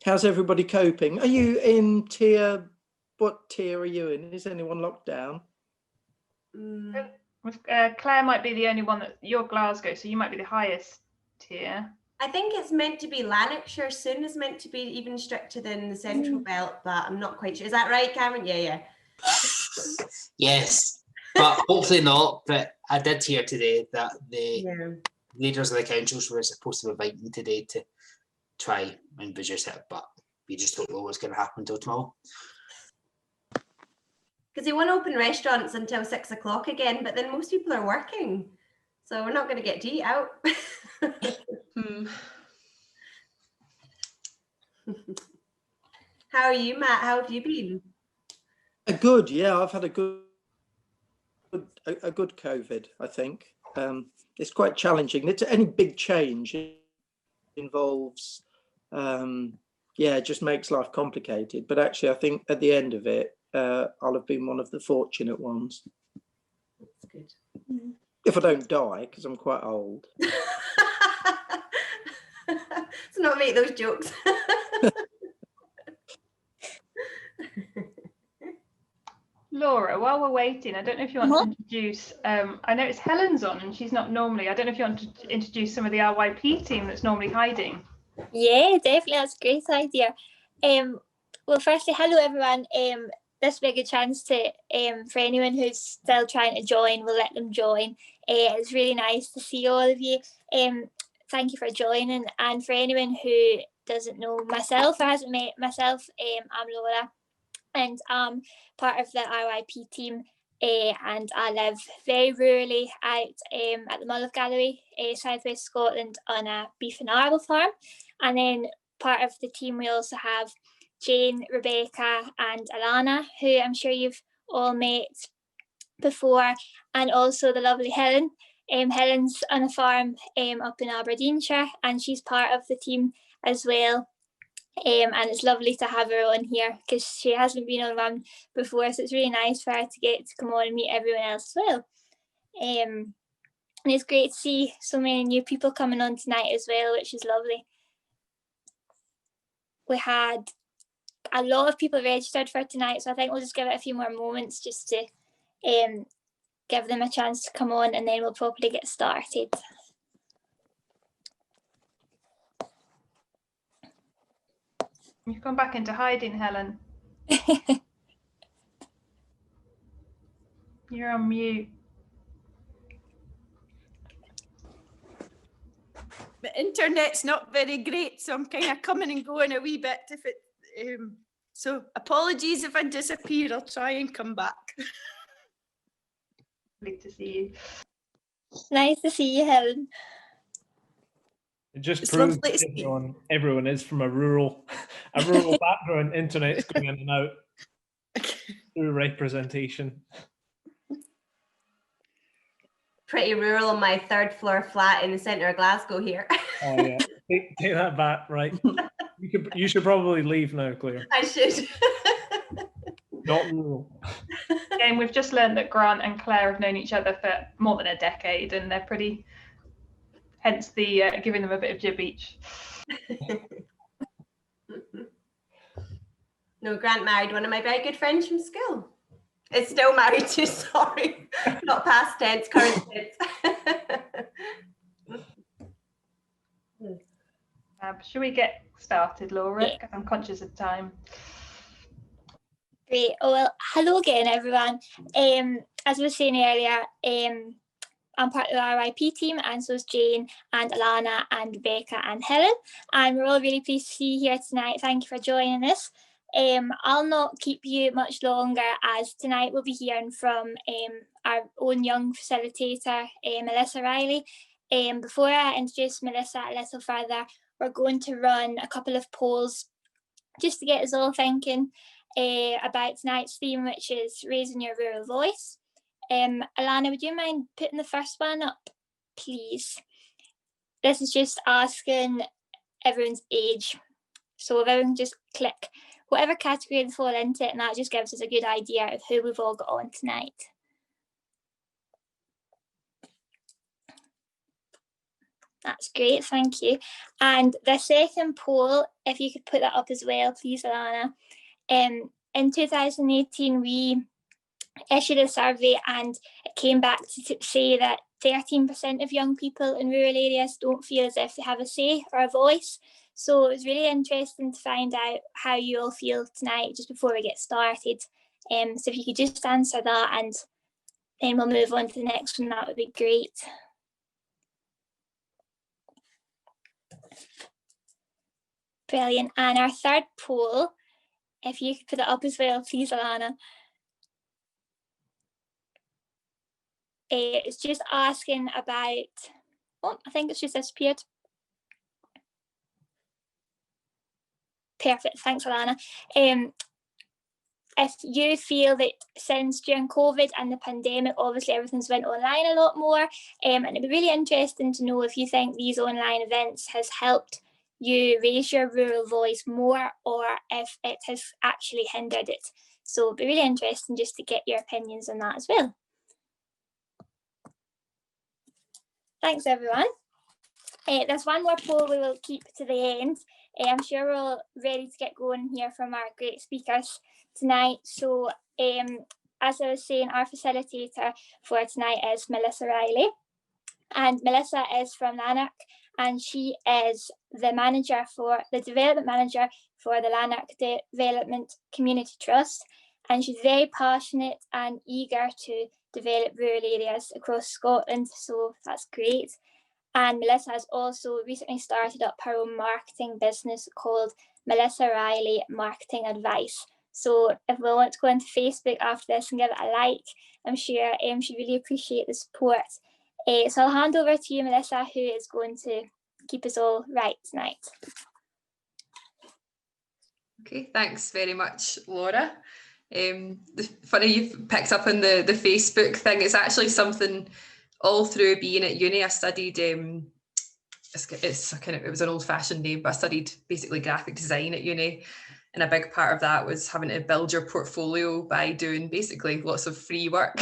How's everybody coping? Are you in tier? What tier are you in? Is anyone locked down? Claire might be the only one that you're Glasgow, so you might be the highest tier. I think it's meant to be Lanarkshire soon is meant to be even stricter than the Central Belt, but I'm not quite sure. Is that right, Cameron? Yeah. Yes, but hopefully not. But I did hear today that the leaders of the councils were supposed to be inviting today to try and visit it, but we just don't know what's going to happen until tomorrow. Because they won't open restaurants until 6 o'clock again, but then most people are working, so we're not going to get to eat out. How are you, Matt? How have you been? Good, yeah. I've had a good COVID, I think. It's quite challenging. Any big change involves, it just makes life complicated. But actually, I think at the end of it, I'll have been one of the fortunate ones. That's good. If I don't die, because I'm quite old. Let's not make those jokes. Laura, while we're waiting, I don't know if you want to introduce, I know it's Helen's on and she's not normally, I don't know if you want to introduce some of the RYP team that's normally hiding. Yeah, definitely, that's a great idea. Well, firstly, hello everyone. This will be a good chance to, for anyone who's still trying to join, we'll let them join. It's really nice to see all of you. Thank you for joining. And for anyone who doesn't know myself or hasn't met myself, I'm Laura and I'm part of the RYP team. And I live very rurally out at the Mullagh Gallery, southwest Scotland, on a beef and arable farm. And then part of the team we also have Jane, Rebecca and Alana, who I'm sure you've all met before, and also the lovely Helen. Helen's on a farm up in Aberdeenshire and she's part of the team as well. And it's lovely to have her on here because she hasn't been on one before, so it's really nice for her to get to come on and meet everyone else as well. And it's great to see so many new people coming on tonight as well, which is lovely. We had a lot of people registered for tonight, so I think we'll just give it a few more moments just to give them a chance to come on and then we'll probably get started. You've gone back into hiding, Helen. You're on mute. The internet's not very great, so I'm kind of coming and going a wee bit. If it, so apologies if I disappear. I'll try and come back. Good to see you. Nice to see you, Helen. It just proves everyone is from a rural background. Internet's going in and out through representation. Pretty rural on my 3rd floor flat in the centre of Glasgow here. Oh yeah, take that back, right? You should probably leave now, Claire. I should. Not rural. And we've just learned that Grant and Claire have known each other for more than a decade and they're pretty, hence the giving them a bit of jib each. No, Grant married one of my very good friends from school. It's still married to, sorry, not past tense, current tense. Should we get started, Laura? Yeah. I'm conscious of time. Great. Oh, well, hello again, everyone. As I was saying earlier, I'm part of the RYP team, and so is Jane and Alana and Rebecca and Helen. And we're all really pleased to see you here tonight. Thank you for joining us. I'll not keep you much longer, as tonight we'll be hearing from our own young facilitator, Melissa Reilly. Before I introduce Melissa a little further, we're going to run a couple of polls just to get us all thinking about tonight's theme, which is raising your rural voice. Alana, would you mind putting the first one up, please? This is just asking everyone's age. So if everyone just click whatever category they fall into, and that just gives us a good idea of who we've all got on tonight. That's great, thank you. And the second poll, if you could put that up as well, please, Alana. In 2018, we issued a survey and it came back to say that 13% of young people in rural areas don't feel as if they have a say or a voice. So it was really interesting to find out how you all feel tonight just before we get started. So if you could just answer that and then we'll move on to the next one, that would be great. Brilliant. And our third poll, if you could put it up as well, please, Alana. It's just asking about, oh, I think it's just disappeared. Perfect, thanks, Alana. If you feel that since during COVID and the pandemic, obviously everything's went online a lot more, and it'd be really interesting to know if you think these online events has helped you raise your rural voice more or if it has actually hindered it. So it'd be really interesting just to get your opinions on that as well. Thanks, everyone. There's one more poll we will keep to the end. I'm sure we're all ready to get going here from our great speakers tonight. So as I was saying, our facilitator for tonight is Melissa Reilly. And Melissa is from Lanark, and she is the development manager for the Lanark Development Community Trust. And she's very passionate and eager to develop rural areas across Scotland, so that's great. And Melissa has also recently started up her own marketing business called Melissa Reilly Marketing Advice. So if we want to go into Facebook after this and give it a like, I'm sure she'd really appreciate the support. So I'll hand over to you, Melissa, who is going to keep us all right tonight. Okay, thanks very much, Laura. Funny you've picked up on the Facebook thing. It's actually something all through being at uni. I studied it was an old-fashioned name, but I studied basically graphic design at uni, and a big part of that was having to build your portfolio by doing basically lots of free work.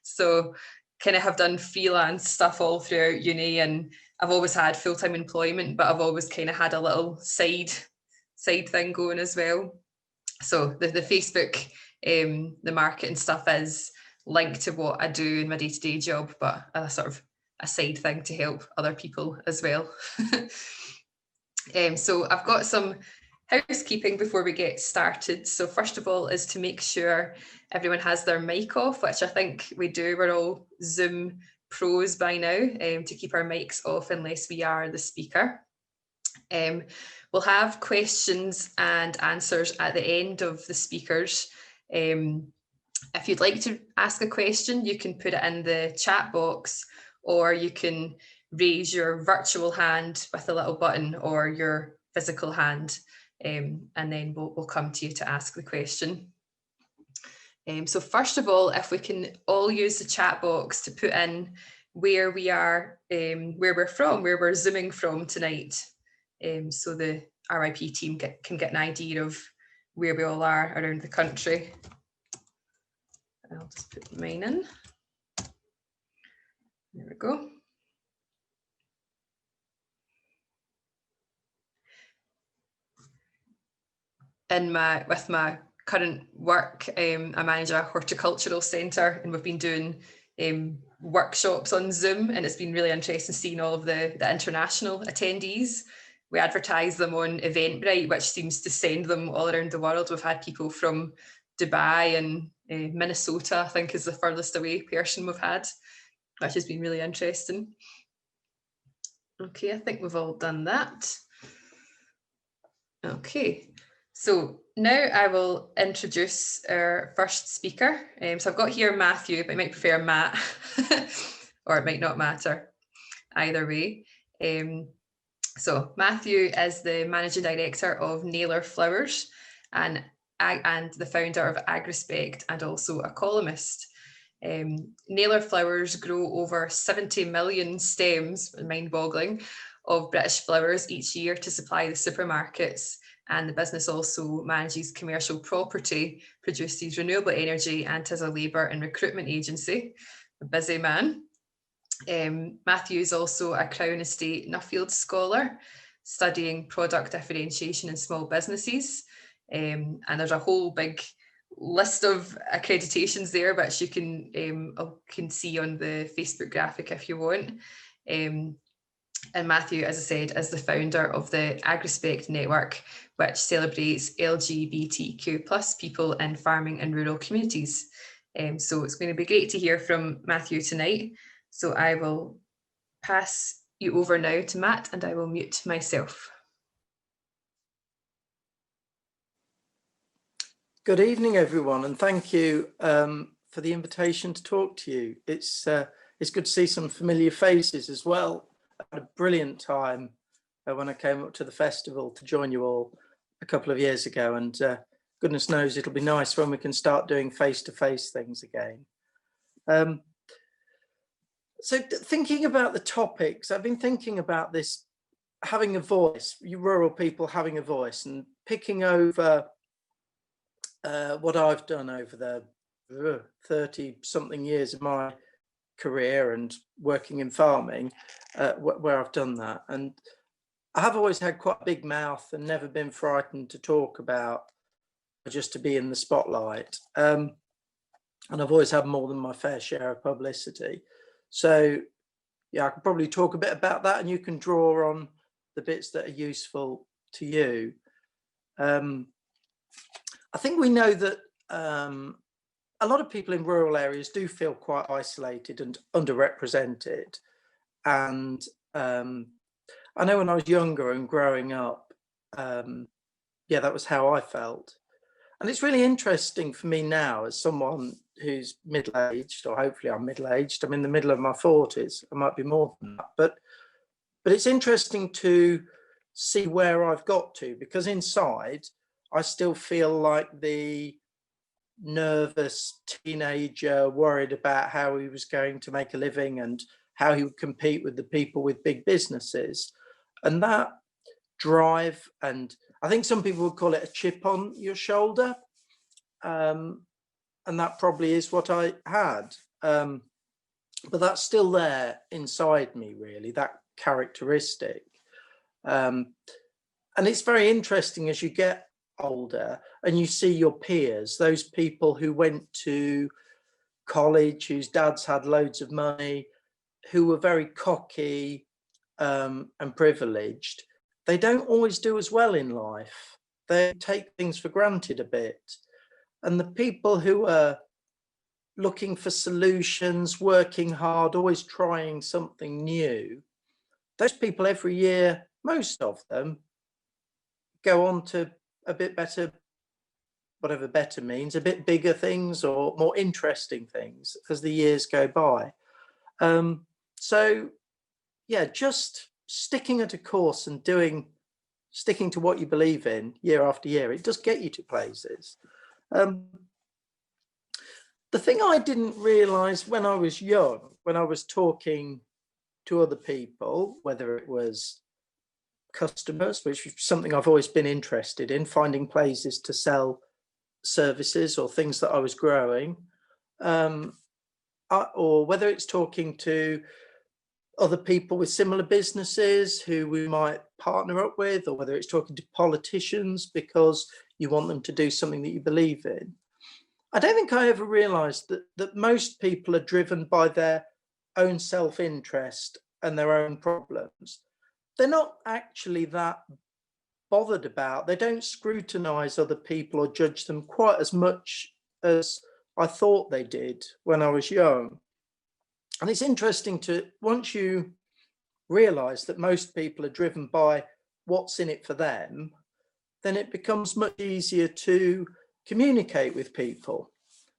So kind of have done freelance stuff all throughout uni, and I've always had full-time employment, but I've always kind of had a little side thing going as well. So the Facebook, the marketing stuff is linked to what I do in my day-to-day job, but a sort of a side thing to help other people as well. So I've got some housekeeping before we get started. So first of all is to make sure everyone has their mic off, which I think we do. We're all Zoom pros by now, to keep our mics off unless we are the speaker. We'll have questions and answers at the end of the speakers. If you'd like to ask a question, you can put it in the chat box, or you can raise your virtual hand with a little button or your physical hand, and then we'll come to you to ask the question. So first of all, if we can all use the chat box to put in where we are, where we're from, where we're Zooming from tonight. So the RIP team can get an idea of where we all are around the country. I'll just put mine in. There we go. With my current work, I manage a horticultural centre, and we've been doing workshops on Zoom, and it's been really interesting seeing all of the international attendees. We advertise them on Eventbrite, which seems to send them all around the world. We've had people from Dubai and Minnesota, I think, is the furthest away person we've had, which has been really interesting. Okay, I think we've all done that. Okay, so now I will introduce our first speaker. So I've got here Matthew, but I might prefer Matt, or it might not matter either way. So Matthew is the Managing Director of Naylor Flowers and the founder of Agrespect, and also a columnist. Naylor Flowers grow over 70 million stems, mind-boggling, of British flowers each year to supply the supermarkets, and the business also manages commercial property, produces renewable energy, and has a labour and recruitment agency. A busy man. Matthew is also a Crown Estate Nuffield Scholar, studying product differentiation in small businesses. And there's a whole big list of accreditations there, which you can see on the Facebook graphic if you want. And Matthew, as I said, is the founder of the Agrespect network, which celebrates LGBTQ+ people in farming and rural communities. So it's going to be great to hear from Matthew tonight. So I will pass you over now to Matt, and I will mute myself. Good evening, everyone, and thank you for the invitation to talk to you. It's good to see some familiar faces as well. I had a brilliant time when I came up to the festival to join you all a couple of years ago, and goodness knows it'll be nice when we can start doing face-to-face things again. So thinking about the topics, I've been thinking about this, having a voice, you rural people having a voice, and picking over what I've done over the 30-something years of my career and working in farming, where I've done that. And I have always had quite a big mouth and never been frightened to talk about, just to be in the spotlight. And I've always had more than my fair share of publicity. So yeah, I could probably talk a bit about that, and you can draw on the bits that are useful to you. I think we know that a lot of people in rural areas do feel quite isolated and underrepresented. And I know when I was younger and growing up, yeah, that was how I felt. And it's really interesting for me now, as someone who's middle-aged, or hopefully I'm middle-aged, I'm in the middle of my 40s, I might be more than that, but it's interesting to see where I've got to, because inside I still feel like the nervous teenager worried about how he was going to make a living and how he would compete with the people with big businesses. And that drive, and I think some people would call it a chip on your shoulder, and that probably is what I had, but that's still there inside me, really, that characteristic. And it's very interesting as you get older and you see your peers, those people who went to college, whose dads had loads of money, who were very cocky and privileged. They don't always do as well in life. They take things for granted a bit. And the people who are looking for solutions, working hard, always trying something new, those people every year, most of them, go on to a bit better, whatever better means, a bit bigger things or more interesting things as the years go by. So yeah, just sticking at a course and sticking to what you believe in year after year, it does get you to places. The thing I didn't realize when I was young, when I was talking to other people, whether it was customers, which is something I've always been interested in, finding places to sell services or things that I was growing, or whether it's talking to other people with similar businesses who we might partner up with, or whether it's talking to politicians because you want them to do something that you believe in. I don't think I ever realized that most people are driven by their own self-interest and their own problems. They're not actually that bothered about, they don't scrutinize other people or judge them quite as much as I thought they did when I was young. And it's interesting to, once you realize that most people are driven by what's in it for them, then it becomes much easier to communicate with people,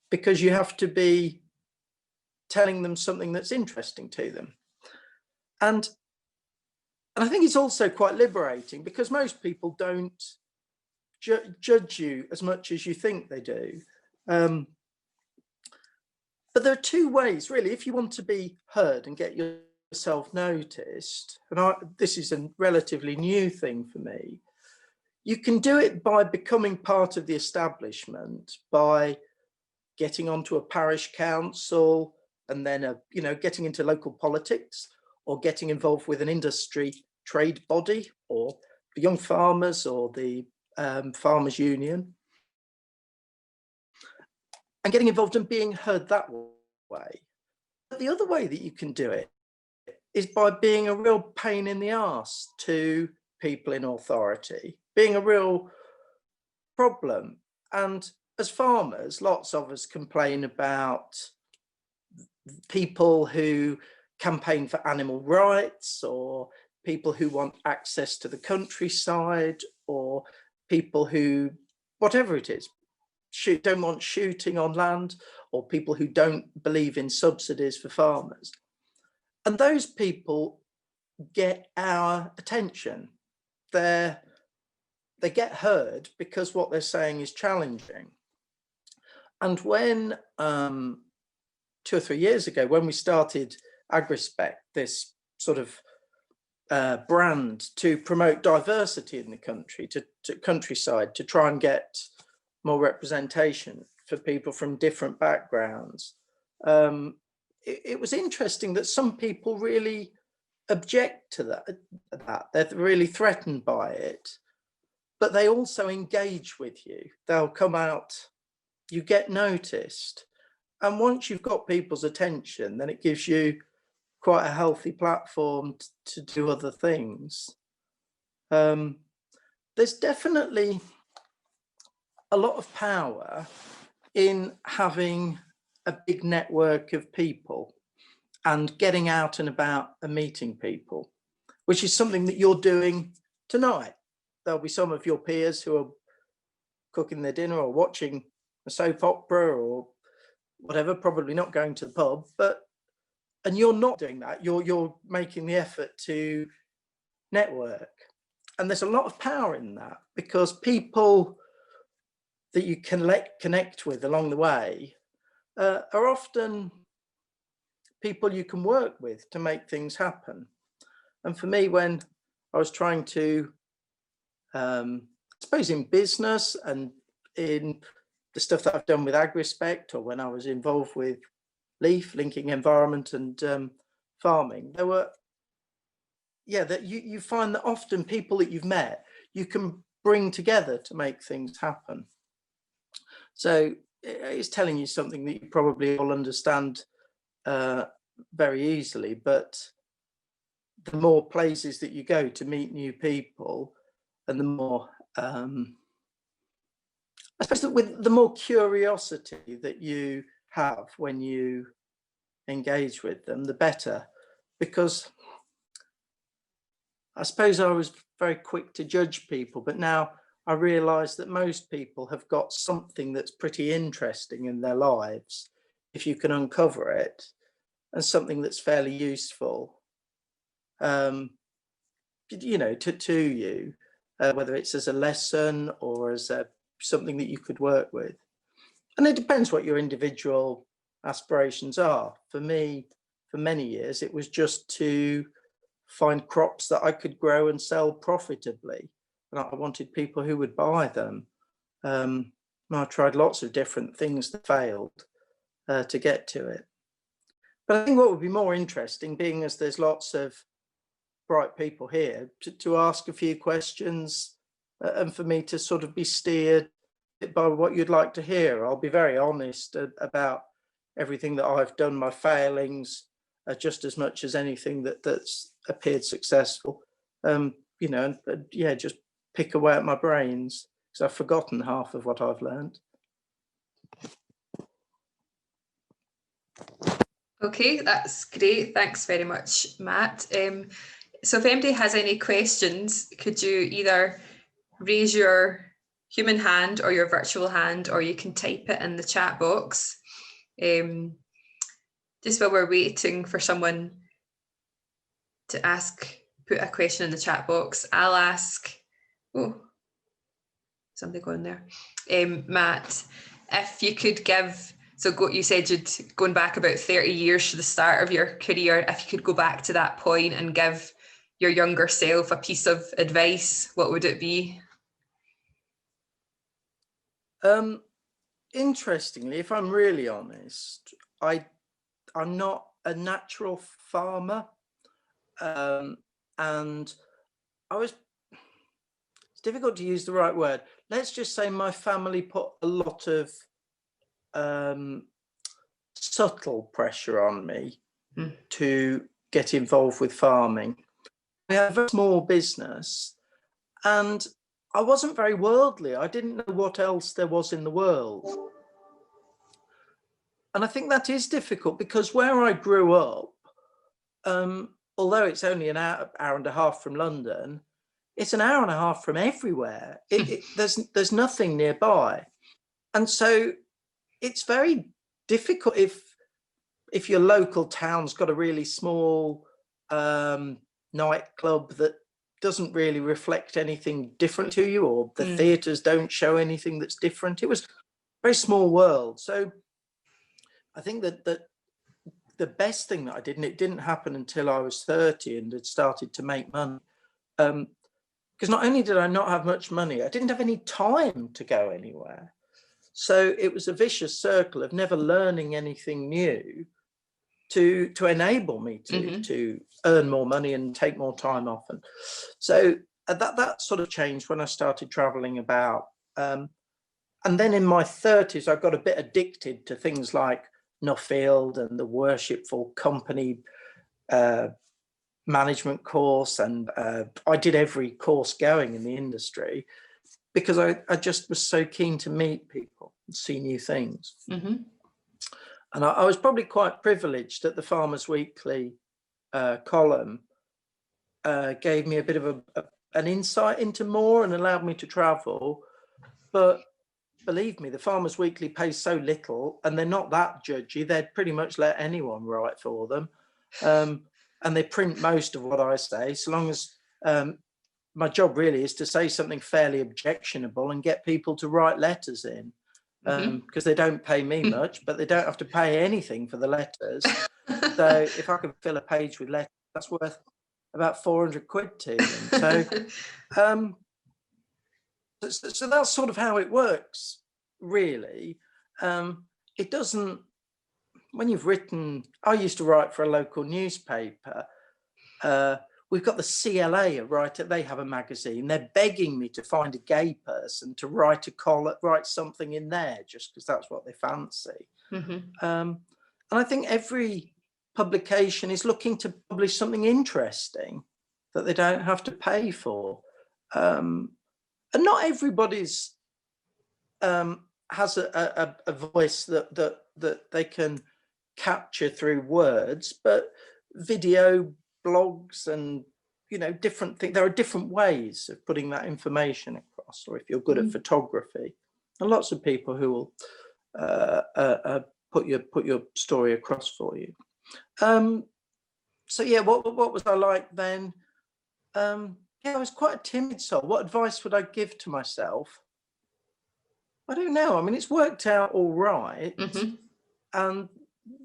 because you have to be telling them something that's interesting to them. And I think it's also quite liberating, because most people don't judge you as much as you think they do. But there are two ways, really, if you want to be heard and get yourself noticed, and this is a relatively new thing for me. You can do it by becoming part of the establishment, by getting onto a parish council, and then getting into local politics or getting involved with an industry trade body or the young farmers or the farmers union, and getting involved and being heard that way. But the other way that you can do it is by being a real pain in the arse to people in authority, being a real problem. And as farmers, lots of us complain about people who campaign for animal rights, or people who want access to the countryside, or people who, whatever it is, don't want shooting on land, or people who don't believe in subsidies for farmers. And those people get our attention. They get heard because what they're saying is challenging. And when 2 or 3 years ago, when we started Agrespect, this sort of brand to promote diversity in the country, to countryside, to try and get more representation for people from different backgrounds, it was interesting that some people really object to that. They're really threatened by it, but they also engage with you. They'll come out, you get noticed. And once you've got people's attention, then it gives you quite a healthy platform to do other things. There's definitely a lot of power in having a big network of people and getting out and about and meeting people, which is something that you're doing tonight. There'll be some of your peers who are cooking their dinner or watching a soap opera or whatever, probably not going to the pub, and you're not doing that. You're making the effort to network. And there's a lot of power in that, because people that you can connect with along the way are often people you can work with to make things happen. And for me, when I was trying to, I suppose in business and in the stuff that I've done with Agrespect, or when I was involved with LEAF, linking environment and farming, there were, that you find that often people that you've met, you can bring together to make things happen. So it's telling you something that you probably all understand very easily, but the more places that you go to meet new people, and the more, I suppose that with the more curiosity that you have when you engage with them, the better. Because I suppose I was very quick to judge people, but now I realise that most people have got something that's pretty interesting in their lives, if you can uncover it, and something that's fairly useful, to you, whether it's as a lesson or as something that you could work with. And it depends what your individual aspirations are. For me, for many years, it was just to find crops that I could grow and sell profitably. And I wanted people who would buy them. I tried lots of different things that failed to get to it. But I think what would be more interesting, being as there's lots of bright people here, to ask a few questions and for me to sort of be steered by what you'd like to hear. I'll be very honest about everything that I've done, my failings, just as much as anything that's appeared successful. Just pick away at my brains, because I've forgotten half of what I've learned. Okay, that's great. Thanks very much, Matt. So if anybody has any questions, could you either raise your human hand or your virtual hand, or you can type it in the chat box. Just while we're waiting for someone to put a question in the chat box, I'll ask, something going there. Matt, if you could give, you said you'd going back about 30 years to the start of your career, if you could go back to that point and give your younger self a piece of advice, what would it be? Interestingly, if I'm really honest, I I'm not a natural farmer, and it's difficult to use the right word. Let's just say my family put a lot of subtle pressure on me to get involved with farming. We have a small business, and I wasn't very worldly. I didn't know what else there was in the world. And I think that is difficult, because where I grew up, although it's only an hour and a half from London, it's an hour and a half from everywhere. There's nothing nearby. And so it's very difficult if your local town's got a really small nightclub that doesn't really reflect anything different to you, or the theatres don't show anything that's different. It was a very small world. So I think that the best thing that I did, and it didn't happen until I was 30 and had started to make money, because not only did I not have much money, I didn't have any time to go anywhere. So it was a vicious circle of never learning anything new to enable me to earn more money and take more time off. And so that sort of changed when I started traveling about. And then in my 30s, I got a bit addicted to things like Nuffield and the Worshipful Company management course. And I did every course going in the industry, because I just was so keen to meet people and see new things. And I was probably quite privileged that the Farmers Weekly column gave me a bit of an insight into more and allowed me to travel. But believe me, the Farmers Weekly pays so little, and they're not that judgy. They'd pretty much let anyone write for them. And they print most of what I say, so long as my job really is to say something fairly objectionable and get people to write letters in. Because they don't pay me much, but they don't have to pay anything for the letters. So if I can fill a page with letters, that's worth about 400 quid to them. So that's sort of how it works, really. It doesn't, when you've written, I used to write for a local newspaper. We've got the CLA, right? They have a magazine. They're begging me to find a gay person to write write something in there, just because that's what they fancy. And I think every publication is looking to publish something interesting that they don't have to pay for. And not everybody's has a voice that they can capture through words, but video, blogs, and different things. There are different ways of putting that information across. Or if you're good at photography, and lots of people who will put your story across for you. So yeah, what was I like then? Yeah, I was quite a timid soul. What advice would I give to myself? I don't know. I mean, it's worked out all right. And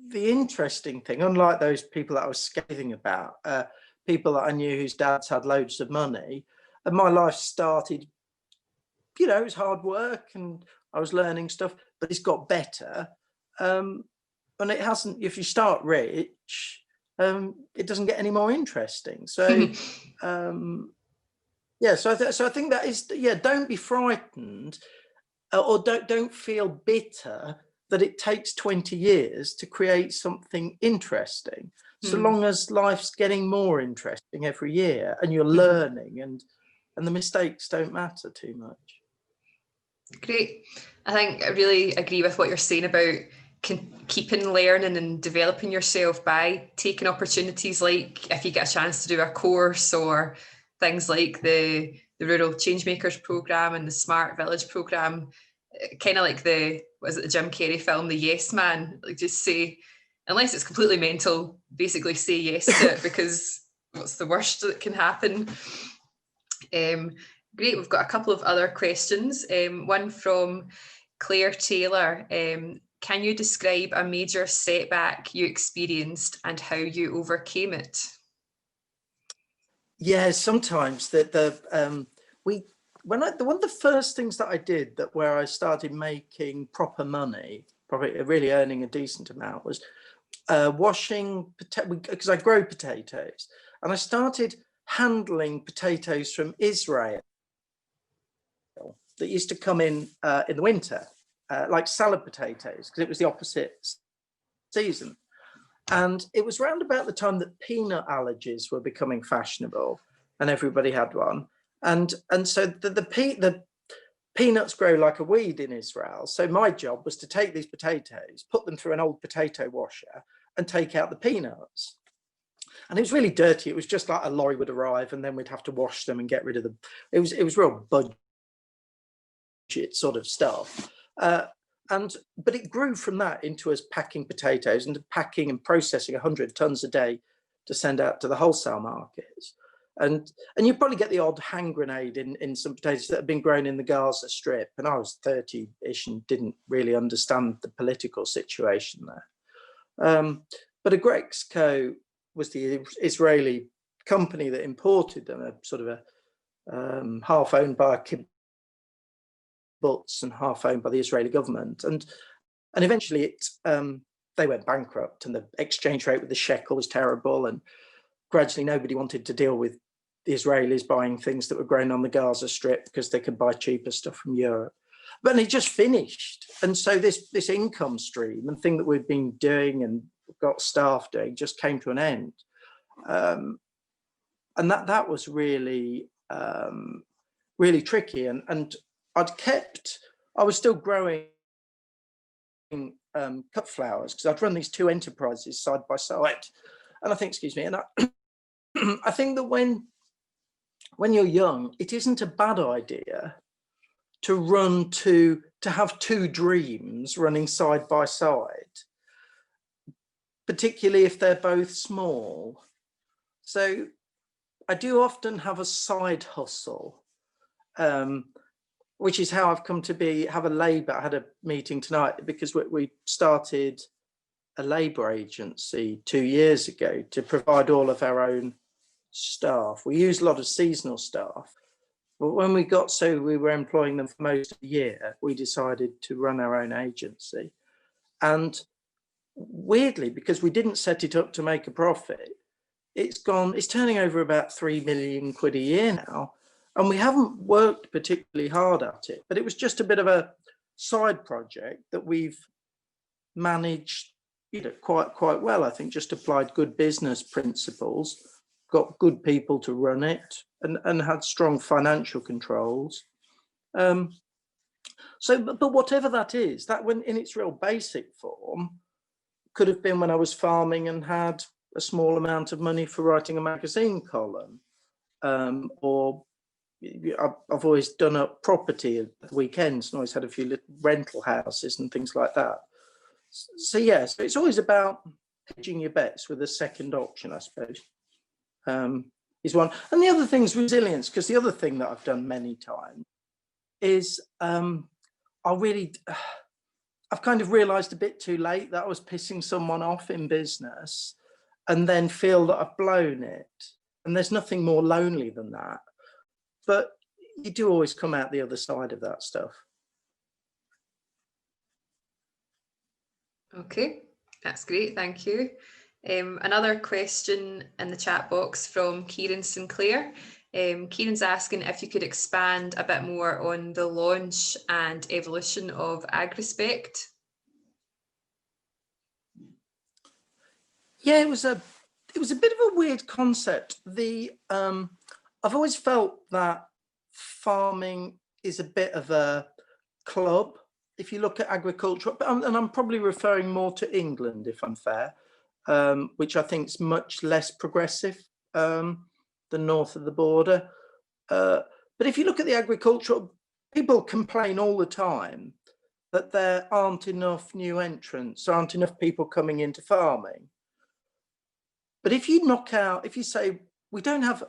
the interesting thing, unlike those people that I was scathing about, people that I knew whose dads had loads of money, and my life started, it was hard work and I was learning stuff, but it's got better. And it hasn't, if you start rich, it doesn't get any more interesting. So, yeah, so I think that is, yeah, don't be frightened, or don't feel bitter that it takes 20 years to create something interesting. So long as life's getting more interesting every year and you're learning, and the mistakes don't matter too much. Great. I think I really agree with what you're saying about keeping learning and developing yourself by taking opportunities, like if you get a chance to do a course, or things like the Rural Changemakers programme and the Smart Village programme, kind of like the Jim Carrey film, The Yes Man, like just say, unless it's completely mental, basically say yes to it, because what's the worst that can happen? Great, we've got a couple of other questions. One from Claire Taylor. Can you describe a major setback you experienced and how you overcame it? Yeah, sometimes one of the first things that I did, where I started making proper money, probably really earning a decent amount, was washing, because I grow potatoes, and I started handling potatoes from Israel that used to come in the winter, like salad potatoes, because it was the opposite season. And it was around about the time that peanut allergies were becoming fashionable, and everybody had one. And so the peanuts grow like a weed in Israel. So my job was to take these potatoes, put them through an old potato washer, and take out the peanuts. And it was really dirty. It was just like a lorry would arrive, and then we'd have to wash them and get rid of them. It was real budget sort of stuff. But it grew from that into us packing potatoes and packing and processing 100 tons a day to send out to the wholesale markets. And you probably get the odd hand grenade in some potatoes that have been grown in the Gaza Strip. And I was 30-ish and didn't really understand the political situation there. But Agrespect was the Israeli company that imported them, a sort of a half owned by a kibbutz and half owned by the Israeli government. And eventually they went bankrupt, and the exchange rate with the shekel was terrible. And gradually nobody wanted to deal with the Israelis buying things that were grown on the Gaza Strip because they could buy cheaper stuff from Europe. But it just finished. And so this income stream and thing that we've been doing and got staff doing just came to an end. And that was really, really tricky. And I was still growing cut flowers because I'd run these two enterprises side by side. And I think, excuse me, and I think that when you're young, it isn't a bad idea to have two dreams running side by side, particularly if they're both small. So I do often have a side hustle, which is how I've come to have a labour. I had a meeting tonight because we started a labour agency 2 years ago to provide all of our own staff. We use a lot of seasonal staff, but when we got so we were employing them for most of the year, we decided to run our own agency. And weirdly, because we didn't set it up to make a profit, it's turning over about 3 million quid a year now, and we haven't worked particularly hard at it, but it was just a bit of a side project that we've managed quite well. I think just applied good business principles, got good people to run it, and had strong financial controls. But whatever that is, that when in its real basic form could have been when I was farming and had a small amount of money for writing a magazine column, or I've always done up property at weekends and always had a few little rental houses and things like that. So yes, it's always about hedging your bets with a second option, I suppose, is one. And the other thing is resilience, because the other thing that I've done many times is I've kind of realised a bit too late that I was pissing someone off in business and then feel that I've blown it. And there's nothing more lonely than that. But you do always come out the other side of that stuff. Okay, that's great, thank you. Another question in the chat box from Kieran Sinclair. Kieran's asking if you could expand a bit more on the launch and evolution of Agrespect. Yeah, it was a bit of a weird concept. I've always felt that farming is a bit of a club. If you look at agriculture, and I'm probably referring more to England, if I'm fair, which I think is much less progressive than north of the border. But if you look at the agricultural, people complain all the time that there aren't enough new entrants, aren't enough people coming into farming. But if you say, we don't have,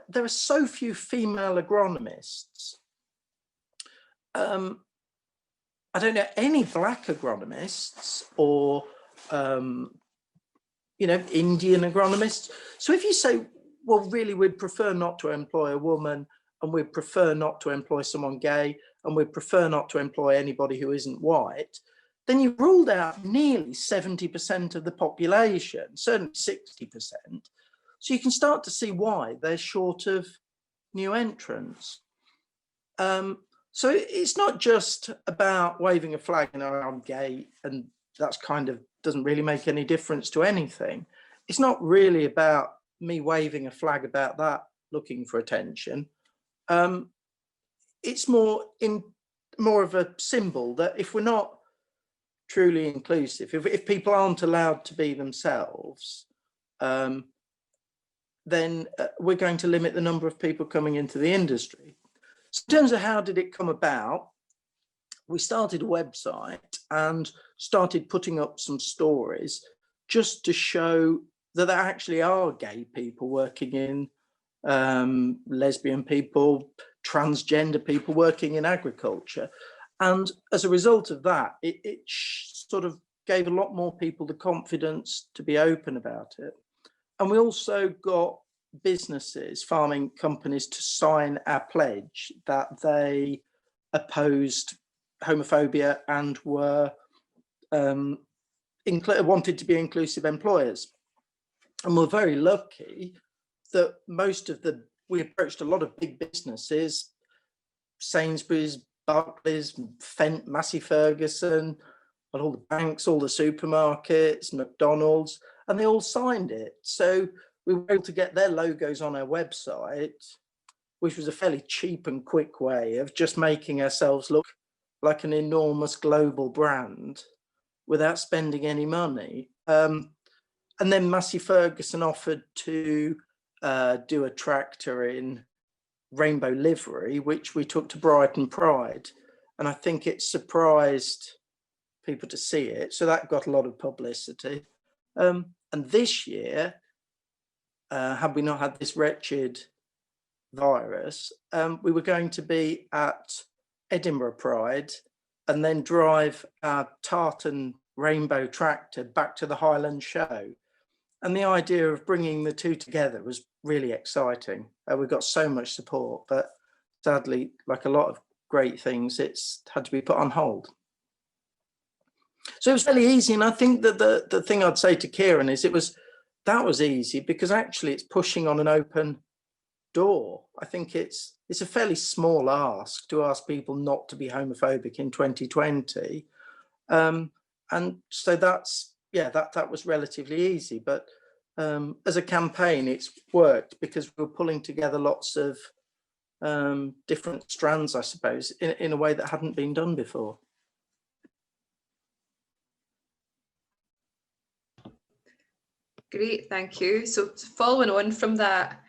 there are so few female agronomists. I don't know any black agronomists or, Indian agronomists. So if you say, well, really, we'd prefer not to employ a woman, and we'd prefer not to employ someone gay, and we'd prefer not to employ anybody who isn't white, then you ruled out nearly 70% of the population, certainly 60%. So you can start to see why they're short of new entrants. So it's not just about waving a flag in our own gate, and that's kind of doesn't really make any difference to anything. It's not really about me waving a flag about that looking for attention. It's more of a symbol that if we're not truly inclusive, if people aren't allowed to be themselves, then we're going to limit the number of people coming into the industry. So in terms of how did it come about, we started a website and started putting up some stories just to show that there actually are gay people working in, lesbian people, transgender people working in agriculture. And as a result of that, it sort of gave a lot more people the confidence to be open about it. And we also got businesses, farming companies, to sign our pledge that they opposed homophobia and were wanted to be inclusive employers. And we're very lucky that we approached a lot of big businesses, Sainsbury's, Barclays, Fent, Massey Ferguson, and all the banks, all the supermarkets, McDonald's, and they all signed it. So we were able to get their logos on our website, which was a fairly cheap and quick way of just making ourselves look like an enormous global brand without spending any money. And then Massey Ferguson offered to do a tractor in rainbow livery, which we took to Brighton Pride. And I think it surprised people to see it. So that got a lot of publicity. And this year, had we not had this wretched virus, we were going to be at Edinburgh Pride and then drive our tartan rainbow tractor back to the Highland show. And the idea of bringing the two together was really exciting. We got so much support, but sadly, like a lot of great things, it's had to be put on hold. So it was fairly easy. And I think that the thing I'd say to Kieran is that was easy because actually it's pushing on an open door. I think it's a fairly small ask to ask people not to be homophobic in 2020. And so that was relatively easy. But as a campaign, it's worked because we're pulling together lots of different strands, I suppose, in a way that hadn't been done before. Great, thank you. So following on from that,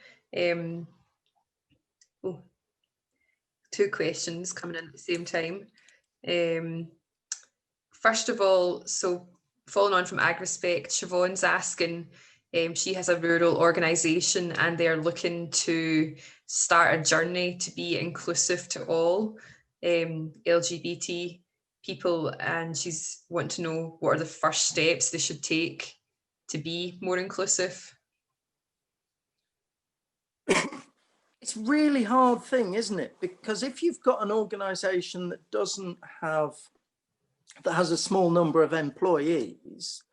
two questions coming in at the same time. First of all, so following on from Agrespect, Siobhan's asking, she has a rural organisation and they're looking to start a journey to be inclusive to all LGBT people, and she's wanting to know what are the first steps they should take to be more inclusive. It's a really hard thing, isn't it? Because if you've got an organisation that has a small number of employees,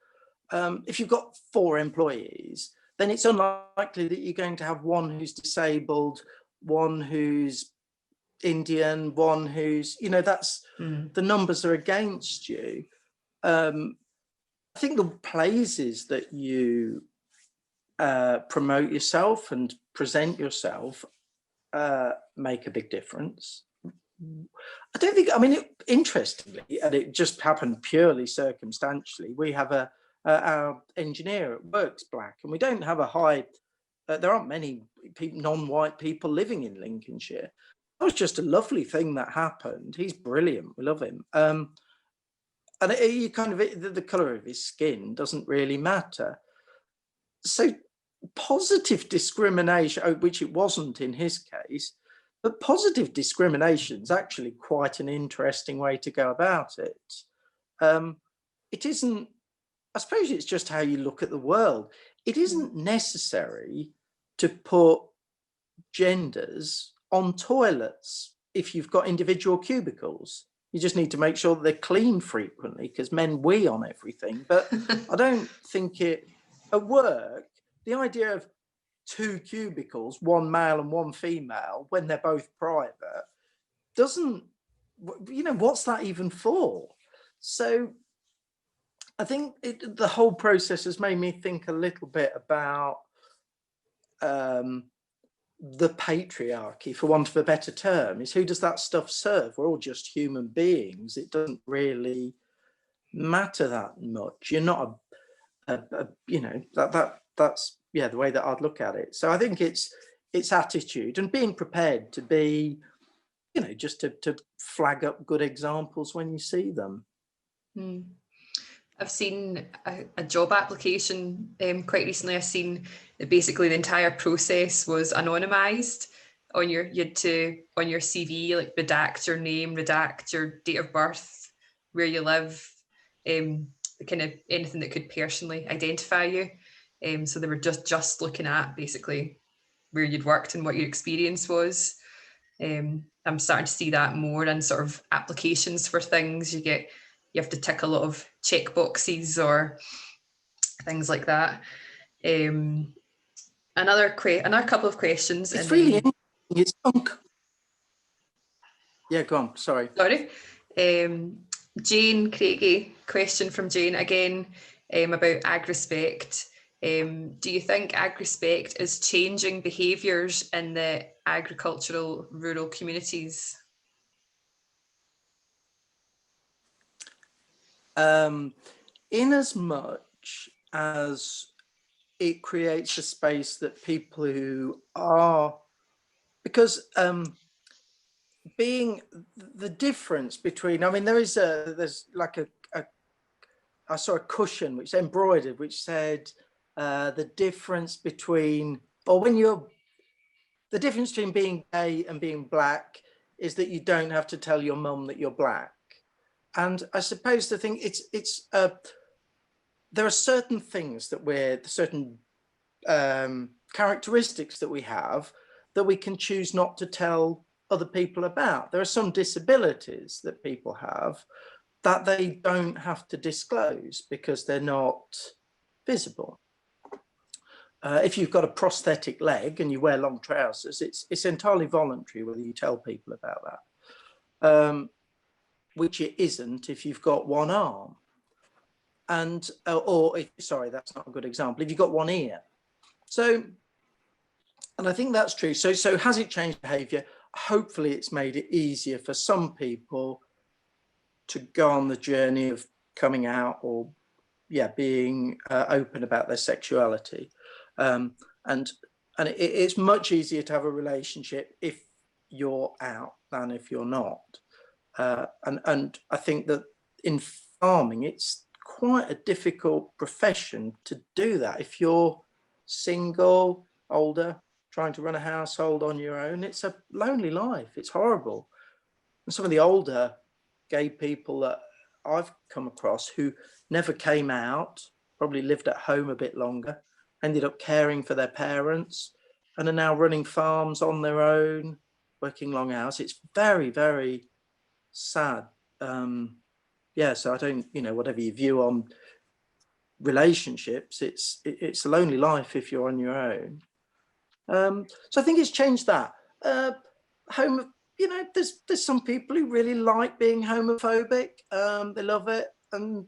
if you've got 4 employees, then it's unlikely that you're going to have one who's disabled, one who's Indian, one who's, that's the numbers are against you. I think the places that you promote yourself and present yourself make a big difference. I don't think, interestingly, and it just happened purely circumstantially, we have our engineer at work's black, and we don't have a high, there aren't many non-white people living in Lincolnshire. That was just a lovely thing that happened. He's brilliant, we love him. And you the colour of his skin doesn't really matter. So positive discrimination, which it wasn't in his case, but positive discrimination is actually quite an interesting way to go about it. It isn't, I suppose it's just how you look at the world. It isn't necessary to put genders on toilets if you've got individual cubicles. You just need to make sure that they're clean frequently, because men wee on everything. But I don't think it, at work, the idea of 2 cubicles, one male and one female, when they're both private, doesn't, you know, what's that even for? So I think the whole process has made me think a little bit about the patriarchy, for want of a better term. Is who does that stuff serve? We're all just human beings. It doesn't really matter that much. You're not you know, that's yeah, the way that I'd look at it. So I think it's attitude and being prepared to be, you know, just to flag up good examples when you see them. I've seen a job application quite recently. I've seen that basically the entire process was anonymized. On your, you had to, on your CV, like redact your name, redact your date of birth, where you live, the kind of anything that could personally identify you. So they were just looking at basically where you'd worked and what your experience was. I'm starting to see that more in sort of applications for things. You have to tick a lot of check boxes or things like that. Another couple of questions. It's really interesting. Yeah, go on. Sorry. Jane Craigie, question from Jane again about Agrespect. Do you think Agrespect is changing behaviours in the agricultural rural communities? In as much as it creates a space that people who are, because being the difference between, I mean, there's like I saw a cushion which embroidered, which said the difference between, or when you're, the difference between being gay and being black is that you don't have to tell your mum that you're black. And I suppose the thing, there are certain things that certain characteristics that we have that we can choose not to tell other people about. There are some disabilities that people have that they don't have to disclose because they're not visible. If you've got a prosthetic leg and you wear long trousers, it's entirely voluntary whether you tell people about that, which it isn't if you've got one arm. And, sorry, that's not a good example, if you've got one ear. So, and I think that's true. So has it changed behaviour? Hopefully it's made it easier for some people to go on the journey of coming out or, yeah, being open about their sexuality. And it's much easier to have a relationship if you're out than if you're not. And I think that in farming, it's quite a difficult profession to do that. If you're single, older, trying to run a household on your own, it's a lonely life. It's horrible. And some of the older gay people that I've come across who never came out, probably lived at home a bit longer, ended up caring for their parents and are now running farms on their own, working long hours. It's very, very sad. Yeah, so I don't, you know, whatever your view on relationships, it's a lonely life if you're on your own. So I think it's changed that. You know, there's some people who really like being homophobic. They love it, and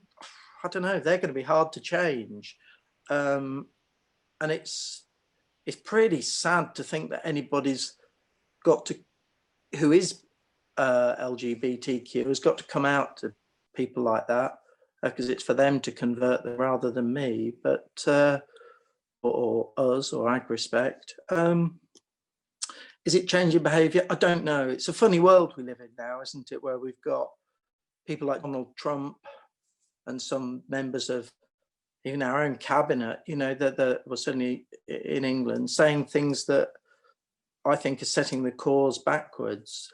I don't know, they're going to be hard to change. And it's pretty sad to think that anybody's got to, who is LGBTQ, has got to come out to people like that, because it's for them to convert them rather than me, but or us or Agrespect. Is it changing behaviour? I don't know. It's a funny world we live in now, isn't it, where we've got people like Donald Trump and some members of even our own cabinet, you know, that well, certainly in England, saying things that I think are setting the cause backwards.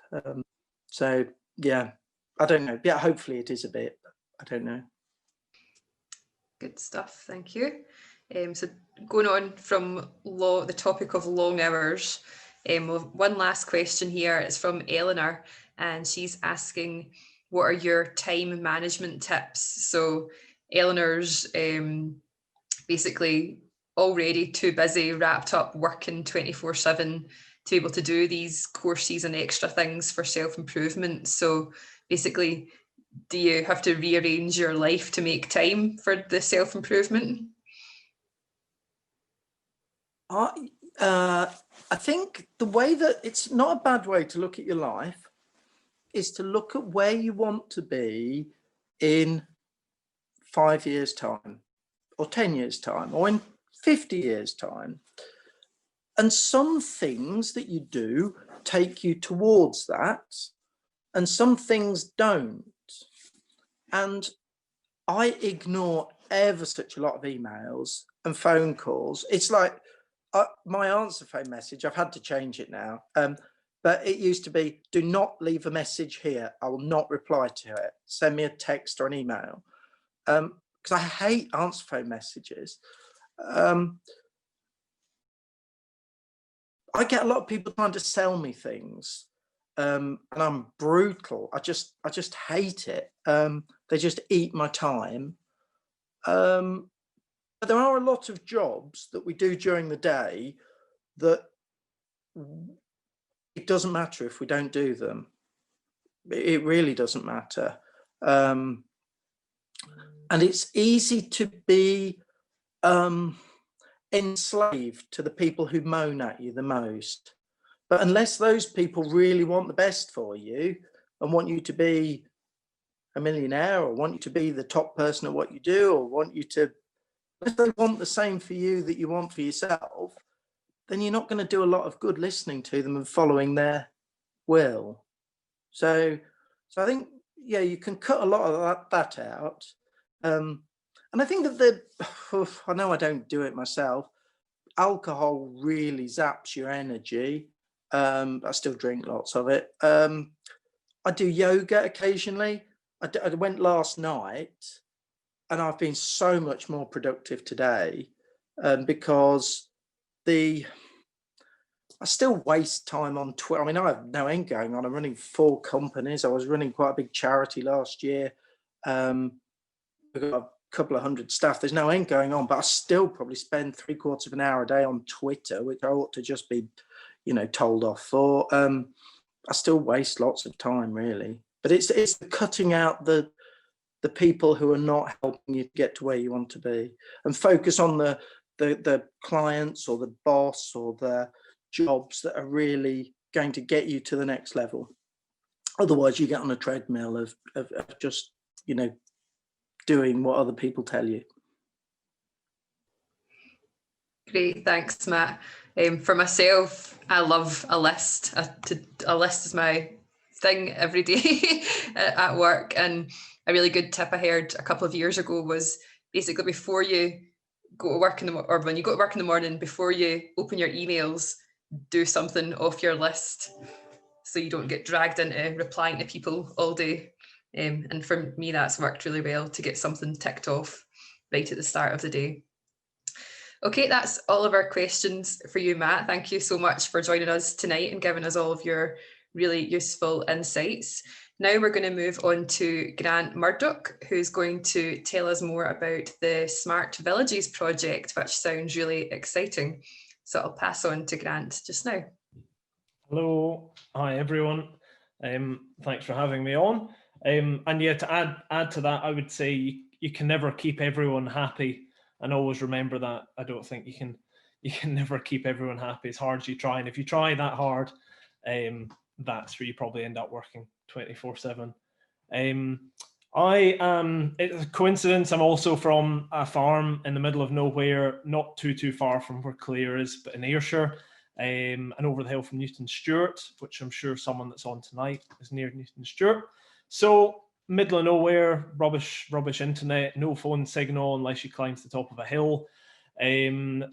So yeah, I don't know. Yeah, hopefully it is a bit. I don't know. Good stuff, thank you. So going on from the topic of long hours, we'll have one last question here. It's from Eleanor, and she's asking, what are your time management tips? So Eleanor's basically already too busy, wrapped up working 24/7 to be able to do these courses and extra things for self-improvement. So basically, do you have to rearrange your life to make time for the self-improvement? I think the way that it's not a bad way to look at your life is to look at where you want to be in 5 years' time, or 10 years' time, or in 50 years' time. And some things that you do take you towards that, and some things don't. And I ignore ever such a lot of emails and phone calls. It's like my answer phone message, I've had to change it now. But it used to be, do not leave a message here. I will not reply to it. Send me a text or an email. Because I hate answer phone messages. I get a lot of people trying to sell me things, and I'm brutal. I just hate it. They just eat my time. But there are a lot of jobs that we do during the day that it doesn't matter if we don't do them. It really doesn't matter. And it's easy to be enslaved to the people who moan at you the most. But unless those people really want the best for you and want you to be a millionaire, or want you to be the top person at what you do, or want you to, if they want the same for you that you want for yourself, then you're not going to do a lot of good listening to them and following their will. So I think, yeah, you can cut a lot of that out. And I think that I know I don't do it myself, alcohol really zaps your energy. I still drink lots of it. I do yoga occasionally. I went last night, and I've been so much more productive today, because I still waste time on Twitter. I mean, I have no end going on. I'm running 4 companies. I was running quite a big charity last year. We've got a couple of hundred staff. There's no end going on, but I still probably spend 3/4 of an hour a day on Twitter, which I ought to just be, told off for. I still waste lots of time, really. But it's cutting out the people who are not helping you get to where you want to be, and focus on the clients or the boss or the jobs that are really going to get you to the next level. Otherwise, you get on a treadmill of just, doing what other people tell you. Great, thanks, Matt. For myself, I love a list. A list is my thing every day at work. And a really good tip I heard a couple of years ago was basically before you go to work or when you go to work in the morning, before you open your emails, do something off your list so you don't get dragged into replying to people all day. And for me, that's worked really well to get something ticked off right at the start of the day. Okay, that's all of our questions for you, Matt. Thank you so much for joining us tonight and giving us all of your really useful insights. Now we're going to move on to Grant Murdoch, who's going to tell us more about the Smart Villages project, which sounds really exciting. So I'll pass on to Grant just now. Hello, hi everyone. Thanks for having me on. And yeah, to add to that, I would say you can never keep everyone happy, and always remember that. I don't think you can never keep everyone happy as hard as you try, and if you try that hard, that's where you probably end up working 24/7. It's a coincidence, I'm also from a farm in the middle of nowhere, not too far from where Clare is, but in Ayrshire, and over the hill from Newton Stewart, which I'm sure someone that's on tonight is near Newton Stewart. So middle of nowhere, rubbish internet, no phone signal unless you climb to the top of a hill, to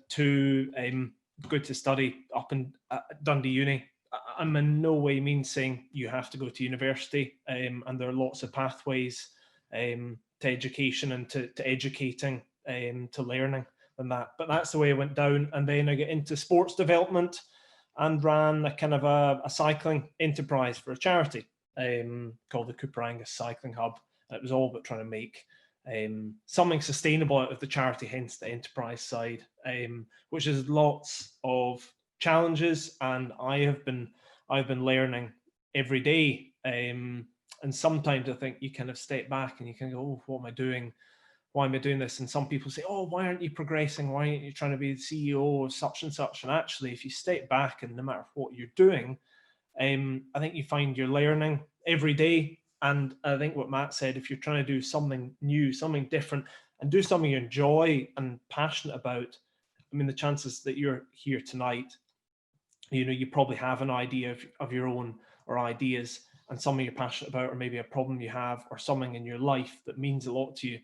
go to study up in Dundee Uni. I'm in no way means saying you have to go to university, and there are lots of pathways to education and to educating, to learning and that. But that's the way I went down, and then I get into sports development and ran a kind of a cycling enterprise for a charity. called the Cooper Angus Cycling Hub. And it was all about trying to make something sustainable out of the charity, hence the enterprise side, which is lots of challenges, and I've been learning every day. And sometimes I think you kind of step back and you can go, oh, what am I doing? Why am I doing this? And some people say, oh, why aren't you progressing? Why aren't you trying to be the CEO of such and such? And actually, if you step back and no matter what you're doing, I think you find you're learning every day. And I think what Matt said, if you're trying to do something new, something different, and do something you enjoy and passionate about, I mean, the chances that you're here tonight, you know, you probably have an idea of your own, or ideas, and something you're passionate about, or maybe a problem you have, or something in your life that means a lot to you.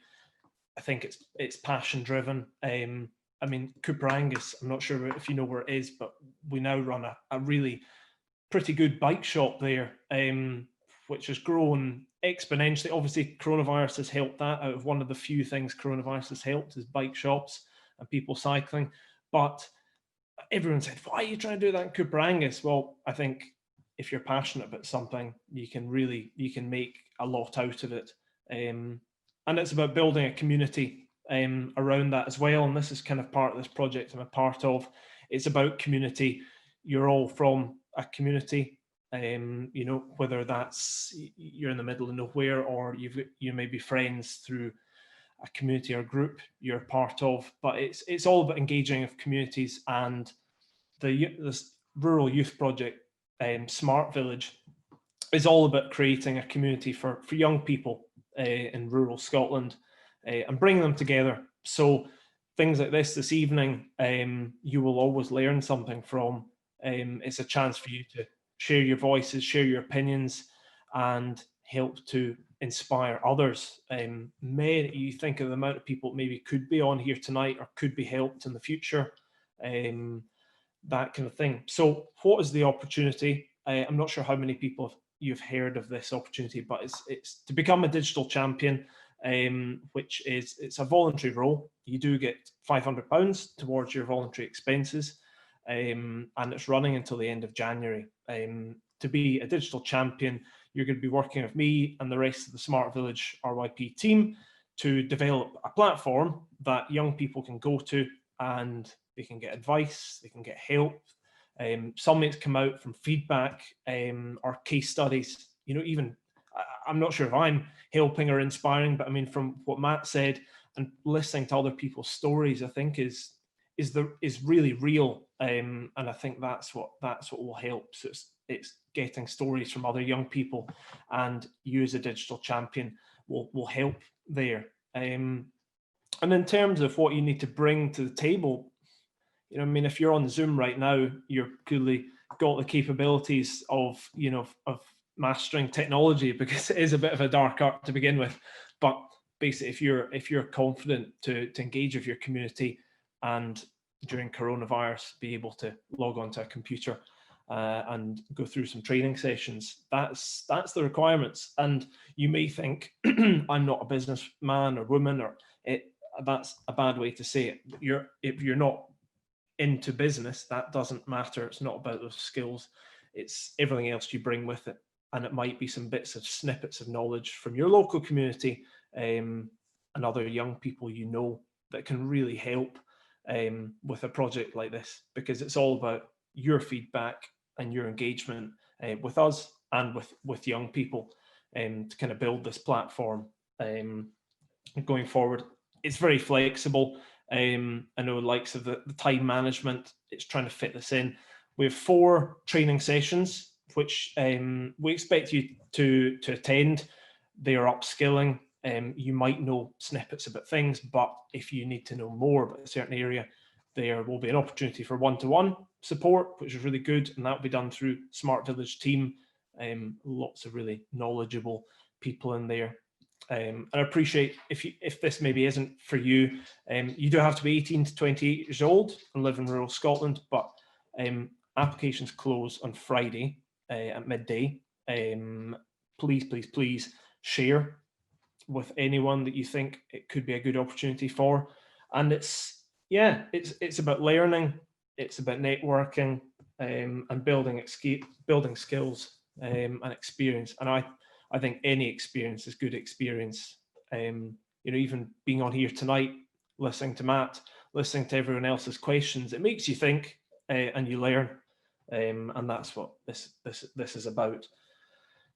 I think it's passion driven. I mean, Cooper Angus, I'm not sure if you know where it is, but we now run a really pretty good bike shop there, which has grown exponentially. Obviously, coronavirus has helped that. Out of one of the few things coronavirus has helped is bike shops and people cycling. But everyone said, why are you trying to do that in Cooper Angus? Well, I think if you're passionate about something, you can make a lot out of it. And it's about building a community around that as well. And this is kind of part of this project I'm a part of. It's about community. You're all from a community, you know, whether that's you're in the middle of nowhere, or you may be friends through a community or group you're part of. But it's all about engaging of communities. And this rural youth project, Smart Village, is all about creating a community for young people in rural Scotland, and bringing them together. So things like this evening, you will always learn something from. It's a chance for you to share your voices, share your opinions, and help to inspire others. You think of the amount of people maybe could be on here tonight or could be helped in the future, that kind of thing. So what is the opportunity? I'm not sure how many people you've heard of this opportunity, but it's to become a digital champion, which it's a voluntary role. You do get £500 towards your voluntary expenses, and it's running until the end of January. To be a digital champion, you're going to be working with me and the rest of the Smart Village RYP team to develop a platform that young people can go to, and they can get advice, they can get help. Some it's come out from feedback or case studies. You know, even I'm not sure if I'm helping or inspiring, but I mean, from what Matt said and listening to other people's stories, I think is really real, and I think that's what will help. So it's getting stories from other young people, and you as a digital champion will help there. And in terms of what you need to bring to the table, you know, I mean, if you're on Zoom right now, you're clearly got the capabilities of, you know, of mastering technology, because it is a bit of a dark art to begin with. But basically, if you're confident to engage with your community, and during coronavirus be able to log onto a computer and go through some training sessions, that's the requirements. And you may think I'm not a businessman or woman, or that's a bad way to say it. If you're not into business, that doesn't matter. It's not about those skills, it's everything else you bring with it. And it might be some bits of snippets of knowledge from your local community, and other young people you know, that can really help with a project like this, because it's all about your feedback and your engagement with us and with young people, to kind of build this platform going forward. It's very flexible. I know the likes of the time management, it's trying to fit this in. We have 4 training sessions, which we expect you to attend. They are upskilling. You might know snippets about things, but if you need to know more about a certain area, there will be an opportunity for one-to-one support, which is really good, and that will be done through Smart Village team. Lots of really knowledgeable people in there. And I appreciate if this maybe isn't for you, you do have to be 18 to 28 years old and live in rural Scotland, but applications close on Friday at midday. Please share with anyone that you think it could be a good opportunity for. And it's about learning, it's about networking, and building skills and experience. And I think any experience is good experience. You know, even being on here tonight, listening to Matt, listening to everyone else's questions, it makes you think and you learn. And that's what this is about.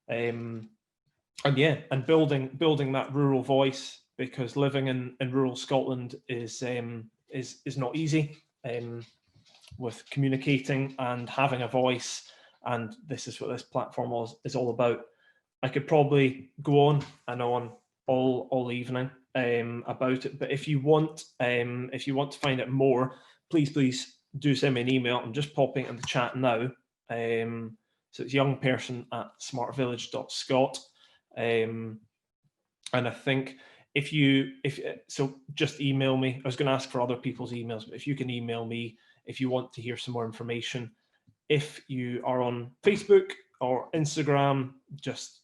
And yeah, and building that rural voice, because living in rural Scotland is not easy, with communicating and having a voice. And this is what this platform is all about. I could probably go on and on all evening about it, but if you want to find out more, please do send me an email. I'm just popping it in the chat now. So it's youngperson@smartvillage.scot. And I think so just email me. I was going to ask for other people's emails, but if you can email me if you want to hear some more information. If you are on Facebook or Instagram, just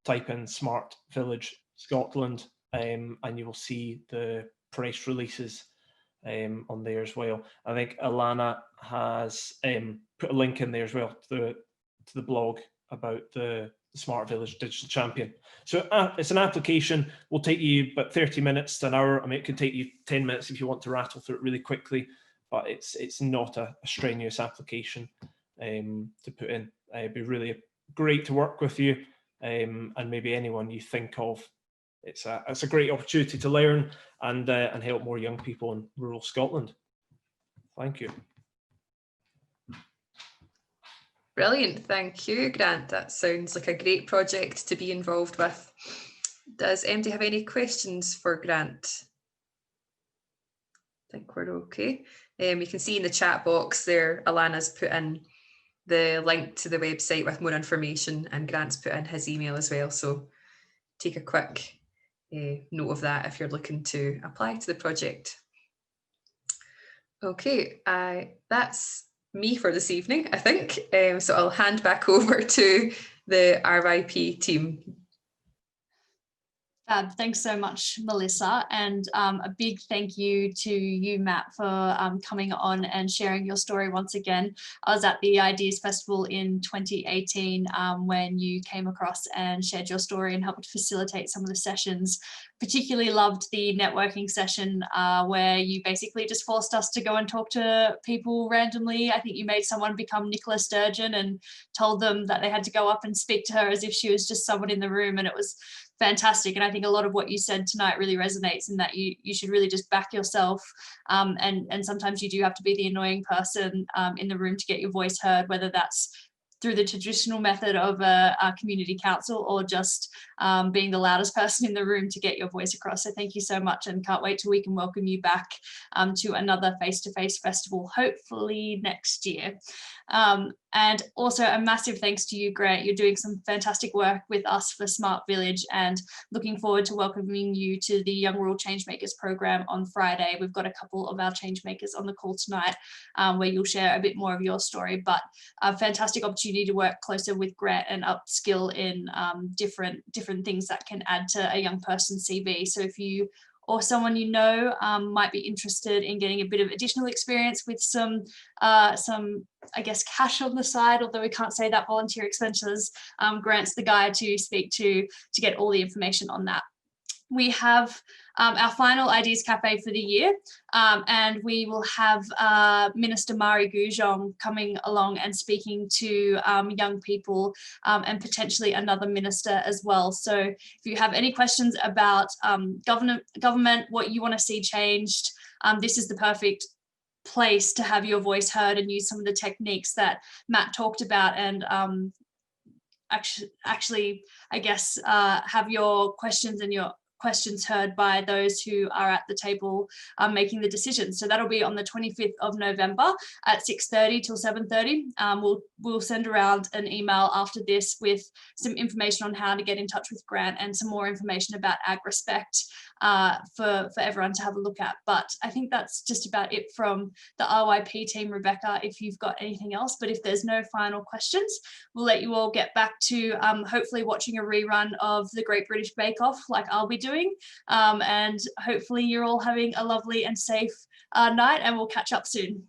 type in Smart Village Scotland, and you will see the press releases on there as well. I think Alana has put a link in there as well to the blog about the Smart Village Digital Champion. So it's an application, will take you about 30 minutes to an hour. I mean, it could take you 10 minutes if you want to rattle through it really quickly, but it's not a strenuous application to put in. It'd be really great to work with you, and maybe anyone you think of. It's a great opportunity to learn and help more young people in rural Scotland. Thank you. Brilliant, thank you, Grant. That sounds like a great project to be involved with. Does MD have any questions for Grant? I think we're okay. You can see in the chat box there, Alana's put in the link to the website with more information, and Grant's put in his email as well. So take a quick note of that if you're looking to apply to the project. Okay, that's me for this evening, I think. So I'll hand back over to the RYP team. Thanks so much, Melissa, and a big thank you to you, Matt, for coming on and sharing your story once again. I was at the Ideas Festival in 2018 when you came across and shared your story and helped facilitate some of the sessions. Particularly loved the networking session where you basically just forced us to go and talk to people randomly. I think you made someone become Nicola Sturgeon and told them that they had to go up and speak to her as if she was just someone in the room, and it was fantastic. And I think a lot of what you said tonight really resonates in that you should really just back yourself, and sometimes you do have to be the annoying person in the room to get your voice heard, whether that's through the traditional method of a community council or just being the loudest person in the room to get your voice across. So thank you so much, and can't wait till we can welcome you back to another face-to-face festival, hopefully next year. And also a massive thanks to you, Grant. You're doing some fantastic work with us for Smart Village, and looking forward to welcoming you to the Young Rural Changemakers program on Friday. We've got a couple of our changemakers on the call tonight where you'll share a bit more of your story, but a fantastic opportunity to work closer with Grant and upskill in different things that can add to a young person's CV. So if you or someone you know might be interested in getting a bit of additional experience with some I guess cash on the side, although we can't say that, volunteer expenses, Grant's the guy to speak to get all the information on that. We have our final Ideas Cafe for the year, and we will have Minister Mari Gujong coming along and speaking to young people, and potentially another minister as well. So if you have any questions about government, what you want to see changed, this is the perfect place to have your voice heard and use some of the techniques that Matt talked about, and actually I guess have your questions and your questions heard by those who are at the table making the decisions. So that'll be on the 25th of November at 6:30 till 7:30. We'll send around an email after this with some information on how to get in touch with Grant and some more information about Agrespect for everyone to have a look at. But I think that's just about it from the RYP team. Rebecca, if you've got anything else, but if there's no final questions, we'll let you all get back to hopefully watching a rerun of the Great British Bake Off like I'll be doing, and hopefully you're all having a lovely and safe night, and we'll catch up soon.